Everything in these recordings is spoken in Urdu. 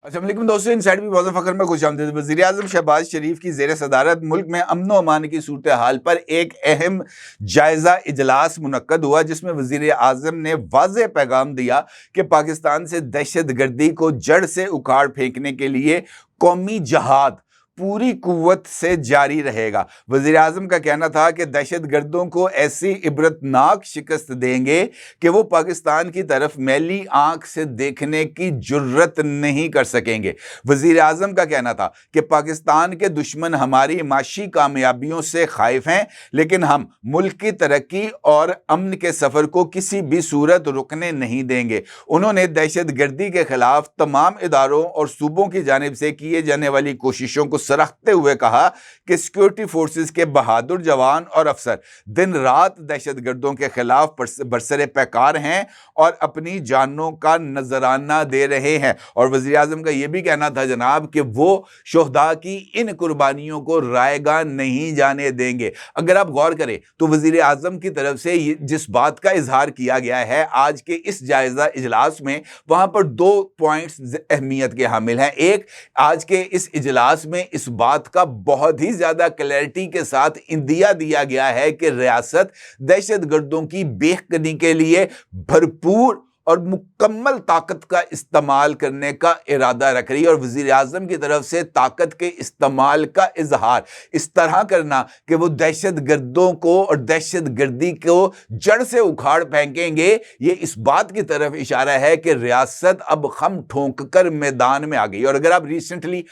السلام علیکم دوستوں، انسائیڈ بھی موضوع فخر میں خوش آمدید۔ وزیر اعظم شہباز شریف کی زیر صدارت ملک میں امن و امان کی صورتحال پر ایک اہم جائزہ اجلاس منعقد ہوا، جس میں وزیر اعظم نے واضح پیغام دیا کہ پاکستان سے دہشت گردی کو جڑ سے اکھاڑ پھینکنے کے لیے قومی جہاد پوری قوت سے جاری رہے گا۔ وزیر اعظم کا کہنا تھا کہ دہشت گردوں کو ایسی عبرتناک شکست دیں گے کہ وہ پاکستان کی طرف میلی آنکھ سے دیکھنے کی جرت نہیں کر سکیں گے۔ وزیر اعظم کا کہنا تھا کہ پاکستان کے دشمن ہماری معاشی کامیابیوں سے خائف ہیں، لیکن ہم ملک کی ترقی اور امن کے سفر کو کسی بھی صورت رکنے نہیں دیں گے۔ انہوں نے دہشت گردی کے خلاف تمام اداروں اور صوبوں کی جانب سے کیے جانے والی کوششوں کو سراہتے ہوئے کہا کہ سیکورٹی فورسز کے بہادر جوان اور افسر دن رات دہشت گردوں کے خلاف برسر پیکار ہیں اور اپنی جانوں کا نذرانہ دے رہے ہیں۔ اور وزیر اعظم کا یہ بھی کہنا تھا جناب کہ وہ شہداء کی ان قربانیوں کو رائیگاں نہیں جانے دیں گے۔ اگر آپ غور کریں تو وزیر اعظم کی طرف سے جس بات کا اظہار کیا گیا ہے آج کے اس جائزہ اجلاس میں، وہاں پر دو پوائنٹس اہمیت کے حامل ہیں۔ ایک، آج کے اس اجلاس میں اس بات کا بہت ہی زیادہ کلیئرٹی کے ساتھ اندیا دیا گیا ہے کہ ریاست دہشت گردوں کی بیخ کنی کے لیے بھرپور اور مکمل طاقت کا استعمال کرنے کا ارادہ رکھ رہی ہے، اور وزیر اعظم کی طرف سے طاقت کے استعمال کا اظہار اس طرح کرنا کہ وہ دہشت گردوں کو اور دہشت گردی کو جڑ سے اکھاڑ پھینکیں گے، یہ اس بات کی طرف اشارہ ہے کہ ریاست اب خم ٹھونک کر میدان میں آ گئی۔ اور اگر آپ ریسنٹلی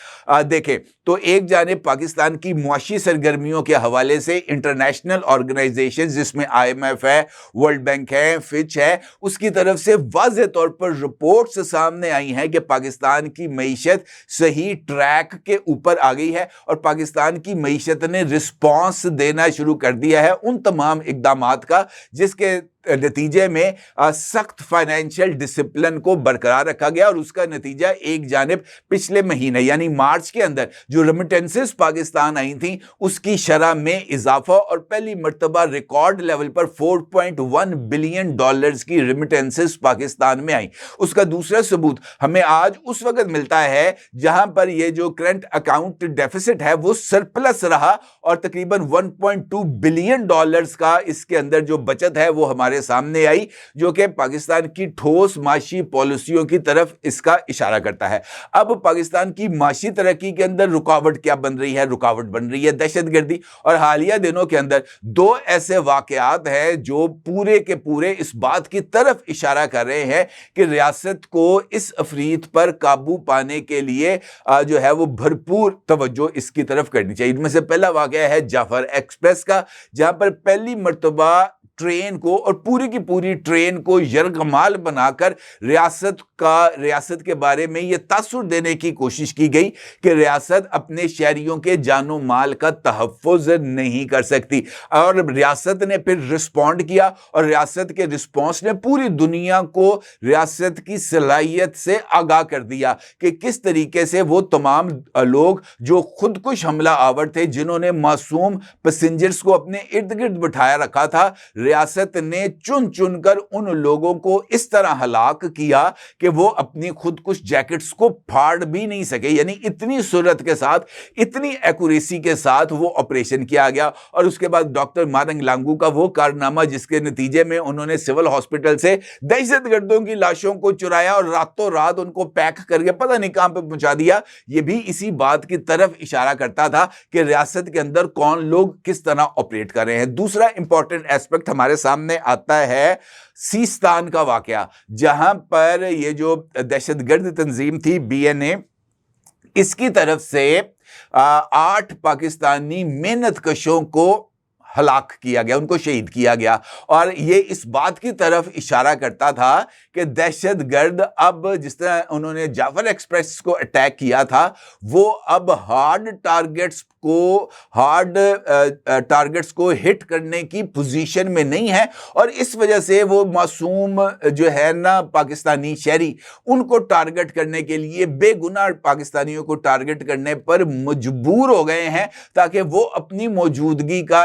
دیکھیں تو ایک جانب پاکستان کی معاشی سرگرمیوں کے حوالے سے انٹرنیشنل آرگنائزیشن جس میں IMF ہے، ورلڈ بینک ہے، فچ ہے، اس کی طرف سے واضح طور پر رپورٹس سامنے آئی ہیں کہ پاکستان کی معیشت صحیح ٹریک کے اوپر آ گئی ہے، اور پاکستان کی معیشت نے رسپانس دینا شروع کر دیا ہے ان تمام اقدامات کا، جس کے نتیجے میں سخت فائنینشیل ڈسپلن کو برقرار رکھا گیا، اور اس کا نتیجہ ایک جانب پچھلے مہینے یعنی مارچ کے اندر جو ریمیٹنسز پاکستان آئی تھیں اس کی شرح میں اضافہ، اور پہلی مرتبہ ریکارڈ لیول پر $4.1 بلین کی ریمیٹنسز پاکستان میں آئیں۔ اس کا دوسرا ثبوت ہمیں آج اس وقت ملتا ہے جہاں پر یہ جو کرنٹ اکاؤنٹ ڈیفیسٹ ہے وہ سرپلس رہا، اور تقریباً $1.2 بلین کا اس کے اندر جو بچت ہے وہ ہمارے سامنے آئی، جو کہ پاکستان کی ٹھوس معاشی پالیسیوں کی طرف اس کا اشارہ کرتا ہے۔ اب پاکستان کی معاشی ترقی کے اندر رکاوٹ کیا بن رہی ہے؟ رکاوٹ بن رہی ہے دہشت گردی، اور حالیہ دنوں کے اندر دو ایسے واقعات ہیں جو پورے کے پورے اس بات کی طرف اشارہ کر رہے ہیں کہ ریاست کو اس افریت پر قابو پانے کے لیے جو ہے وہ بھرپور توجہ اس کی طرف کرنی چاہیے۔ ان میں سے پہلا واقعہ ہے جعفر ایکسپریس کا، جہاں پر پہلی مرتبہ ٹرین کو اور پوری کی پوری ٹرین کو یرغمال بنا کر ریاست کے بارے میں یہ تاثر دینے کی کوشش کی گئی کہ ریاست اپنے شہریوں کے جان و مال کا تحفظ نہیں کر سکتی، اور ریاست نے پھر رسپونڈ کیا، اور ریاست کے رسپانس نے پوری دنیا کو ریاست کی صلاحیت سے آگاہ کر دیا کہ کس طریقے سے وہ تمام لوگ جو خودکش حملہ آور تھے، جنہوں نے معصوم پیسنجرز کو اپنے ارد گرد بٹھایا رکھا تھا، ریاست نے چن چن کر ان لوگوں کو اس طرح ہلاک کیا کہ وہ اپنی خودکش جیکٹس کو پھاڑ بھی نہیں سکے۔ یعنی اتنی سرعت کے ساتھ، اتنی ایکوریسی کے ساتھ وہ آپریشن کیا گیا، اور اس کے بعد ڈاکٹر مارنگ لانگو کا وہ کارنامہ جس کے نتیجے میں انہوں نے سول ہاسپٹل سے دہشت گردوں کی لاشوں کو چرایا اور راتوں رات ان کو پیک کر کے پتہ نہیں کہاں پہ پہنچا دیا، یہ بھی اسی بات کی طرف اشارہ کرتا تھا کہ ریاست کے اندر کون لوگ کس طرح آپریٹ کر رہے ہیں۔ دوسرا امپورٹنٹ ایسپیکٹ ہمارے سامنے آتا ہے سیستان کا واقعہ، جہاں پر یہ جو دہشت گرد تنظیم تھی BNA، اس کی طرف سے 8 پاکستانی محنت کشوں کو ہلاک کیا گیا، ان کو شہید کیا گیا، اور یہ اس بات کی طرف اشارہ کرتا تھا کہ دہشت گرد اب جس طرح انہوں نے جعفر ایکسپریس کو اٹیک کیا تھا، وہ اب ہارڈ ٹارگٹس کو ہٹ کرنے کی پوزیشن میں نہیں ہے، اور اس وجہ سے وہ معصوم جو ہے نا پاکستانی شہری، ان کو ٹارگٹ کرنے کے لیے بے گناہ پاکستانیوں کو ٹارگٹ کرنے پر مجبور ہو گئے ہیں، تاکہ وہ اپنی موجودگی کا